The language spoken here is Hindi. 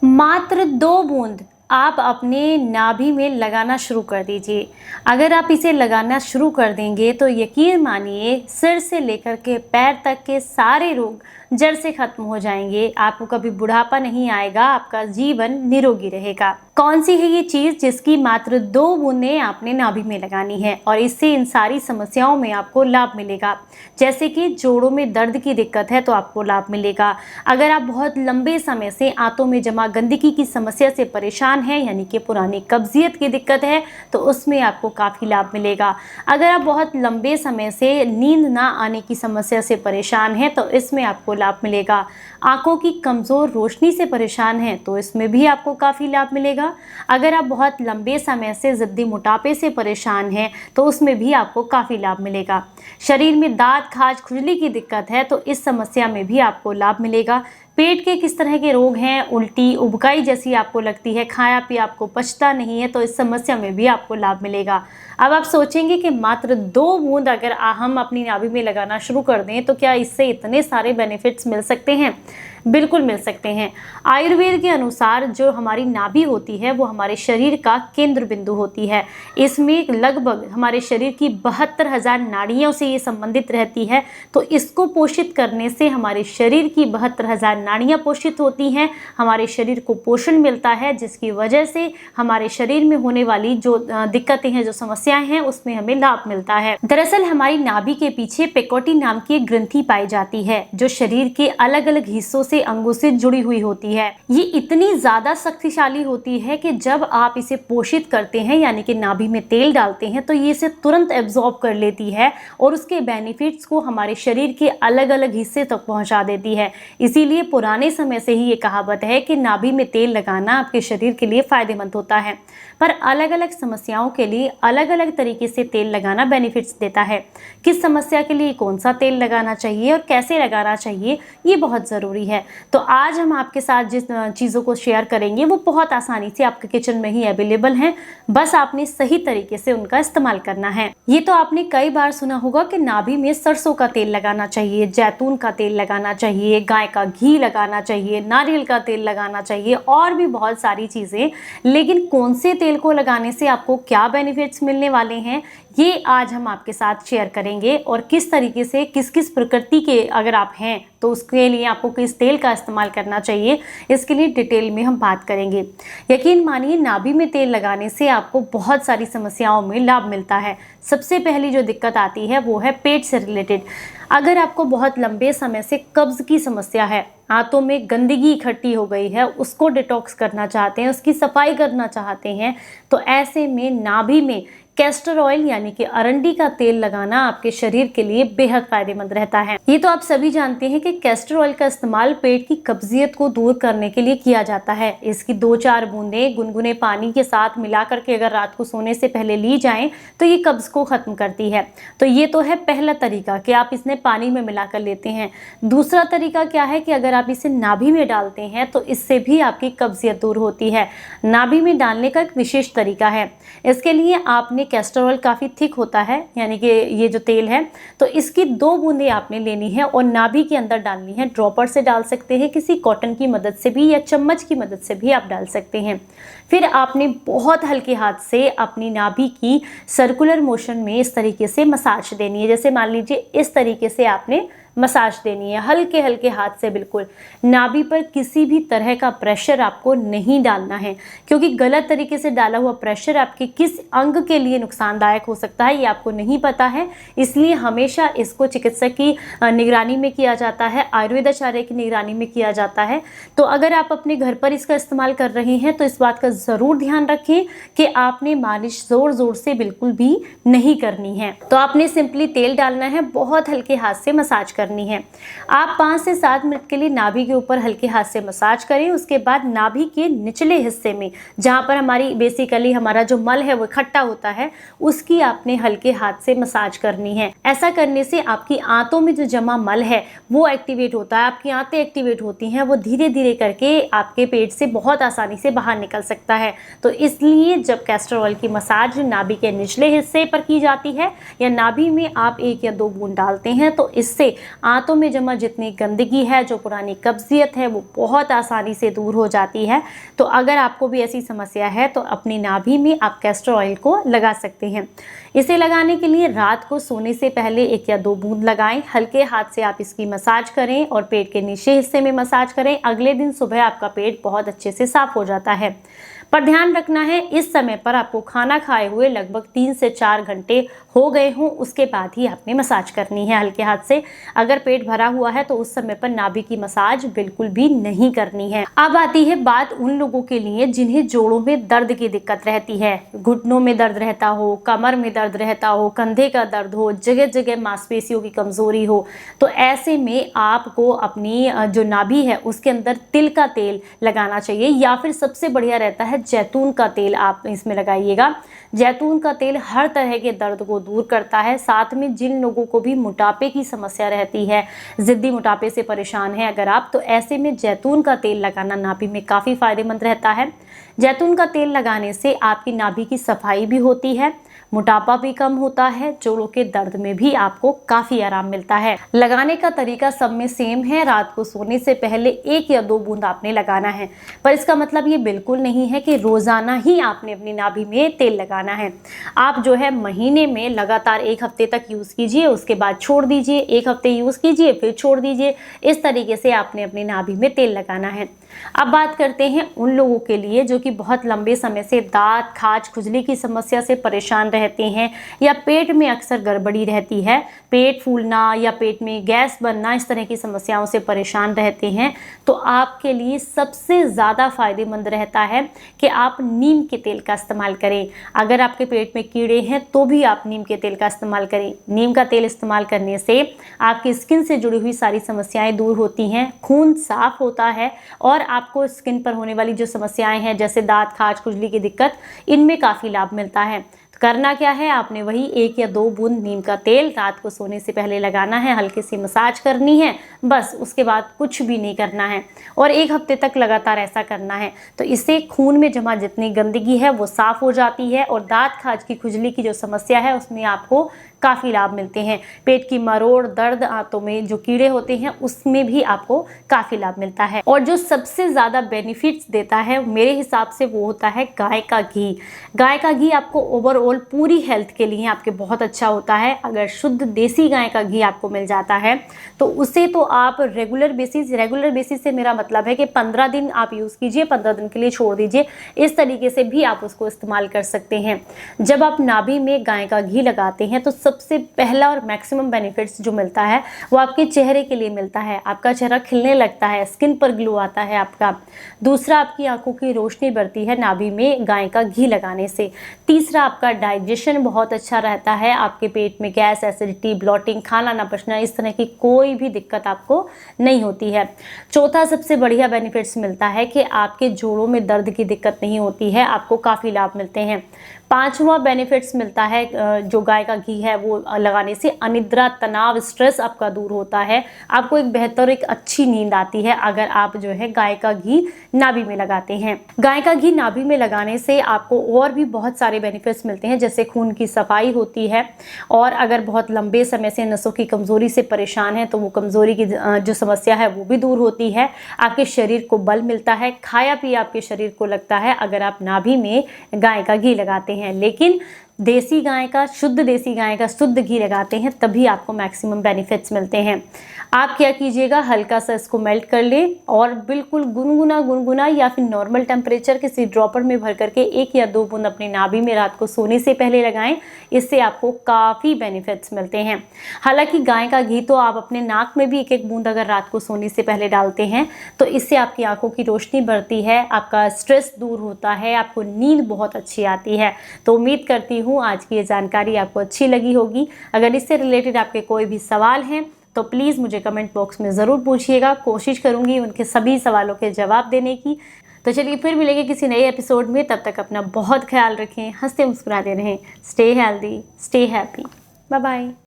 मात्र 2 बूंद आप अपने नाभि में लगाना शुरू कर दीजिए। अगर आप इसे लगाना शुरू कर देंगे तो यकीन मानिए सिर से लेकर के पैर तक के सारे रोग जड़ से खत्म हो जाएंगे। आपको कभी बुढ़ापा नहीं आएगा, आपका जीवन निरोगी रहेगा। कौन सी है ये चीज जिसकी मात्र 2 बूंदें आपने नाभि में लगानी है और इससे इन सारी समस्याओं में आपको लाभ मिलेगा। जैसे कि जोड़ों में दर्द की दिक्कत है तो आपको लाभ मिलेगा। अगर आप बहुत लंबे समय से आंतों में जमा गंदगी की समस्या से परेशान हैं, यानी कि पुरानी कब्जियत की दिक्कत है, तो उसमें आपको काफी लाभ मिलेगा। अगर आप बहुत लंबे समय से नींद ना आने की समस्या से परेशान हैं तो इसमें आपको लाभ मिलेगा। आंखों की कमजोर रोशनी से परेशान हैं तो इसमें भी आपको काफी लाभ मिलेगा। अगर आप बहुत लंबे समय से जिद्दी मोटापे से परेशान हैं तो उसमें भी आपको काफी लाभ मिलेगा। शरीर में दांत खाज खुजली की दिक्कत है तो इस समस्या में भी आपको लाभ मिलेगा। पेट के किस तरह के रोग हैं, उल्टी उबकाई जैसी आपको लगती है, खाया पिया आपको पचता नहीं है, तो इस समस्या में भी आपको लाभ मिलेगा। अब आप सोचेंगे कि मात्र 2 बूंद अगर हम अपनी नाभि में लगाना शुरू कर दें तो क्या इससे इतने सारे बेनिफिट्स मिल सकते हैं? बिल्कुल मिल सकते हैं। आयुर्वेद के अनुसार जो हमारी नाभि होती है वो हमारे शरीर का केंद्र बिंदु होती है। इसमें लगभग हमारे शरीर की 72,000 नाड़ियों से ये संबंधित रहती है। तो इसको पोषित करने से हमारे शरीर की 72,000 नाड़ियाँ पोषित होती हैं, हमारे शरीर को पोषण मिलता है, जिसकी वजह से हमारे शरीर में होने वाली जो दिक्कतें हैं, जो समस्याएं हैं, उसमें हमें लाभ मिलता है। दरअसल हमारी नाभि के पीछे पेकोटी नाम की एक ग्रंथि पाई जाती है जो शरीर के अलग अलग हिस्सों से अंगों से जुड़ी हुई होती है। ये इतनी ज्यादा शक्तिशाली होती है कि जब आप इसे पोषित करते हैं, यानी कि नाभि में तेल डालते हैं, तो ये इसे तुरंत एब्जॉर्ब कर लेती है और उसके बेनिफिट्स को हमारे शरीर के अलग अलग हिस्से तक पहुंचा देती है। इसीलिए पुराने समय से ही ये कहावत है कि नाभि में तेल लगाना आपके शरीर के लिए फायदेमंद होता है। पर अलग अलग समस्याओं के लिए अलग अलग तरीके से तेल लगाना बेनिफिट्स देता है। किस समस्या के लिए कौन सा तेल लगाना चाहिए और कैसे लगाना चाहिए, ये बहुत जरूरी है। तो आज हम आपके साथ जिस चीज़ों को शेयर करेंगे वो बहुत आसानी से आपके किचन में ही अवेलेबल हैं, बस आपने सही तरीके से उनका इस्तेमाल करना है। ये तो आपने कई बार सुना होगा कि नाभि में सरसों का तेल लगाना चाहिए, जैतून का तेल लगाना चाहिए, गाय का घी लगाना चाहिए, नारियल का तेल लगाना चाहिए और भी बहुत सारी चीज़ें। लेकिन कौन से तेल को लगाने से आपको क्या बेनिफिट्स मिलने वाले हैं, ये आज हम आपके साथ शेयर करेंगे। और किस तरीके से किस किस प्रकृति के अगर आप हैं तो उसके लिए आपको किस तेल का इस्तेमाल करना चाहिए, इसके लिए डिटेल में हम बात करेंगे। यकीन मानिए नाभि में तेल लगाने से आपको बहुत सारी समस्याओं में लाभ मिलता है। सबसे पहली जो दिक्कत आती है वो है पेट से रिलेटेड। अगर आपको बहुत लंबे समय से कब्ज की समस्या है, आंतों में गंदगी इकट्ठी हो गई है, उसको डिटॉक्स करना चाहते हैं, उसकी सफाई करना चाहते हैं, तो ऐसे में नाभि में कैस्टर ऑयल यानी कि अरंडी का तेल लगाना आपके शरीर के लिए बेहद फायदेमंद रहता है। ये तो आप सभी जानते हैं कि कैस्टर ऑयल का इस्तेमाल पेट की कब्जियत को दूर करने के लिए किया जाता है। इसकी 2-4 बूंदें गुनगुने पानी के साथ मिला करके अगर रात को सोने से पहले ली जाएं तो ये कब्ज को खत्म करती है। तो ये तो है पहला तरीका कि आप इसने पानी में मिलाकर लेते हैं। दूसरा तरीका क्या है कि अगर आप इसे नाभि में डालते हैं तो इससे भी आपकी कब्जियत दूर होती है। नाभि में डालने का एक विशेष तरीका है। इसके लिए आपने कैस्टर ऑयल काफ़ी थिक होता है, यानी कि ये जो तेल है, तो इसकी 2 बूंदें आपने लेनी है और नाभि के अंदर डालनी है। ड्रॉपर से डाल सकते हैं, किसी कॉटन की मदद से भी या चम्मच की मदद से भी आप डाल सकते हैं। फिर आपने बहुत हल्के हाथ से अपनी नाभि की सर्कुलर मोशन में इस तरीके से मसाज देनी है। जैसे मान लीजिए इस तरीके से आपने मसाज देनी है, हल्के हल्के हाथ से। बिल्कुल नाभि पर किसी भी तरह का प्रेशर आपको नहीं डालना है, क्योंकि गलत तरीके से डाला हुआ प्रेशर आपके किस अंग के लिए नुकसानदायक हो सकता है ये आपको नहीं पता है। इसलिए हमेशा इसको चिकित्सक की निगरानी में किया जाता है, आयुर्वेदाचार्य की निगरानी में किया जाता है। तो अगर आप अपने घर पर इसका इस्तेमाल कर रहे हैं तो इस बात का ज़रूर ध्यान रखें कि आपने मालिश ज़ोर ज़ोर से बिल्कुल भी नहीं करनी है। तो आपने सिंपली तेल डालना है, बहुत हल्के हाथ से मसाज करनी है। आप 5 से 7 मिनट के लिए नाभि के ऊपर हल्के हाथ से मसाज करें। उसके बाद नाभि के निचले हिस्से में, जहां पर हमारी बेसिकली हमारा जो मल है वो इकट्ठा होता है, उसकी आपने हल्के हाथ से मसाज करनी है। ऐसा करने से आपकी आंतों में जो जमा मल है वो एक्टिवेट होता है, आपकी आंतें एक्टिवेट होती हैं, वो धीरे धीरे करके आपके पेट से बहुत आसानी से बाहर निकल सकता है। तो इसलिए जब कैस्टर ऑयल की मसाज नाभि के निचले हिस्से पर की जाती है या नाभि में आप 1 या 2 बूंद डालते हैं तो इससे आंतों में जमा जितनी गंदगी है, जो पुरानी कब्जियत है, वो बहुत आसानी से दूर हो जाती है। तो अगर आपको भी ऐसी समस्या है तो अपनी नाभि में आप कैस्टर ऑयल को लगा सकते हैं। इसे लगाने के लिए रात को सोने से पहले 1 या 2 बूंद लगाएं। हल्के हाथ से आप इसकी मसाज करें और पेट के नीचे हिस्से में मसाज करें। अगले दिन सुबह आपका पेट बहुत अच्छे से साफ हो जाता है। पर ध्यान रखना है, इस समय पर आपको खाना खाए हुए लगभग 3 से 4 घंटे हो गए हों, उसके बाद ही आपने मसाज करनी है हल्के हाथ से। अगर पेट भरा हुआ है तो उस समय पर नाभि की मसाज बिल्कुल भी नहीं करनी है। अब आती है बात उन लोगों के लिए जिन्हें जोड़ों में दर्द की दिक्कत रहती है, घुटनों में दर्द रहता हो, कमर में दर्द रहता हो, कंधे का दर्द हो, जगह जगह मांसपेशियों की कमजोरी हो। तो ऐसे में आपको अपनी जो नाभि है उसके अंदर तिल का तेल लगाना चाहिए, या फिर सबसे बढ़िया रहता है जैतून का तेल आप इसमें लगाइएगा। जैतून का तेल हर तरह के दर्द को दूर करता है। साथ में जिन लोगों को भी मोटापे की समस्या रहती है, जिद्दी मोटापे से परेशान है अगर आप, तो ऐसे में जैतून का तेल लगाना नाभि में काफ़ी फायदेमंद रहता है। जैतून का तेल लगाने से आपकी नाभि की सफाई भी होती है, मोटापा भी कम होता है, जोड़ों के दर्द में भी आपको काफ़ी आराम मिलता है। लगाने का तरीका सब में सेम है। रात को सोने से पहले 1 या 2 बूंद आपने लगाना है, पर इसका मतलब ये बिल्कुल नहीं है कि रोज़ाना ही आपने अपनी नाभि में तेल लगाना है। आप जो है महीने में लगातार 1 हफ्ते तक यूज़ कीजिए, उसके बाद छोड़ दीजिए, 1 हफ्ते यूज़ कीजिए फिर छोड़ दीजिए। इस तरीके से आपने अपनी नाभि में तेल लगाना है। अब बात करते हैं उन लोगों के लिए जो कि बहुत लंबे समय से दांत, खाज, खुजली की समस्या से परेशान रहते हैं, या पेट में अक्सर गड़बड़ी रहती है, पेट फूलना या पेट में गैस बनना, इस तरह की समस्याओं से परेशान रहते हैं। तो आपके लिए सबसे ज़्यादा फायदेमंद रहता है कि आप नीम के तेल का इस्तेमाल करें। अगर आपके पेट में कीड़े हैं तो भी आप नीम के तेल का इस्तेमाल करें। नीम का तेल इस्तेमाल करने से आपकी स्किन से जुड़ी हुई सारी समस्याएं दूर होती हैं, खून साफ होता है और आपको स्किन पर होने वाली जो समस्याएं हैं जैसे दांत, खाज, खुजली की दिक्कत, इनमें काफ़ी लाभ मिलता है। करना क्या है, आपने वही 1 या 2 बूंद नीम का तेल रात को सोने से पहले लगाना है, हल्की सी मसाज करनी है, बस उसके बाद कुछ भी नहीं करना है और 1 हफ्ते तक लगातार ऐसा करना है। तो इससे खून में जमा जितनी गंदगी है वो साफ हो जाती है और दांत, खाज की खुजली की जो समस्या है उसमें आपको काफ़ी लाभ मिलते हैं। पेट की मरोड़, दर्द, आंतों में जो कीड़े होते हैं उसमें भी आपको काफ़ी लाभ मिलता है। और जो सबसे ज़्यादा बेनिफिट्स देता है मेरे हिसाब से वो होता है गाय का घी। गाय का घी आपको ओवरऑल पूरी हेल्थ के लिए आपके बहुत अच्छा होता है। अगर शुद्ध देसी गाय का घी आपको मिल जाता है तो उसे तो आप रेगुलर बेसिस से मेरा मतलब है कि 15 दिन आप यूज़ कीजिए, 15 दिन के लिए छोड़ दीजिए। इस तरीके से भी आप उसको इस्तेमाल कर सकते हैं। जब आप नाभि में गाय का घी लगाते हैं तो सबसे पहला और मैक्सिमम बेनिफिट्स जो मिलता है वो आपके चेहरे के लिए मिलता है। आपका चेहरा खिलने लगता है, स्किन पर ग्लो आता है आपका। दूसरा, आपकी आंखों की रोशनी बढ़ती है नाभि में गाय का घी लगाने से। तीसरा, आपका डाइजेशन बहुत अच्छा रहता है। आपके पेट में गैस, एसिडिटी, ब्लॉटिंग, खाना ना पचना, इस तरह की कोई भी दिक्कत आपको नहीं होती है। चौथा सबसे बढ़िया बेनिफिट्स मिलता है कि आपके जोड़ों में दर्द की दिक्कत नहीं होती है, आपको काफ़ी लाभ मिलते हैं। पांचवा बेनिफिट्स मिलता है जो गाय का घी है वो लगाने से, अनिद्रा, तनाव, स्ट्रेस आपका दूर होता है। आपको एक बेहतर, एक अच्छी नींद आती है अगर आप जो है गाय का घी नाभि में लगाते हैं। गाय का घी नाभि में लगाने से आपको और भी बहुत सारे बेनिफिट्स मिलते हैं, जैसे खून की सफाई होती है और अगर बहुत लंबे समय से नसों की कमजोरी से परेशान है तो वो कमजोरी की जो समस्या है वो भी दूर होती है। आपके शरीर को बल मिलता है, खाया पिया आपके शरीर को लगता है अगर आप नाभि में गाय का घी लगाते हैं। लेकिन देसी गाय का, शुद्ध देसी गाय का शुद्ध घी लगाते हैं तभी आपको मैक्सिमम बेनिफिट्स मिलते हैं। आप क्या कीजिएगा, हल्का सा इसको मेल्ट कर ले और बिल्कुल गुनगुना या फिर नॉर्मल टेम्परेचर किसी ड्रॉपर में भर करके 1 या 2 बूंद अपनी नाभि में रात को सोने से पहले लगाएं। इससे आपको काफ़ी बेनिफिट्स मिलते हैं। हालांकि गाय का घी तो आप अपने नाक में भी 1-1 बूंद अगर रात को सोने से पहले डालते हैं तो इससे आपकी आंखों की रोशनी बढ़ती है, आपका स्ट्रेस दूर होता है, आपको नींद बहुत अच्छी आती है। तो उम्मीद करती हूँ आज की ये जानकारी आपको अच्छी लगी होगी। अगर इससे रिलेटेड आपके कोई भी सवाल हैं तो प्लीज़ मुझे कमेंट बॉक्स में ज़रूर पूछिएगा, कोशिश करूँगी उनके सभी सवालों के जवाब देने की। तो चलिए फिर मिलेंगे किसी नए एपिसोड में, तब तक अपना बहुत ख्याल रखें, हंसते मुस्कुराते रहें। Stay healthy, stay happy, bye bye.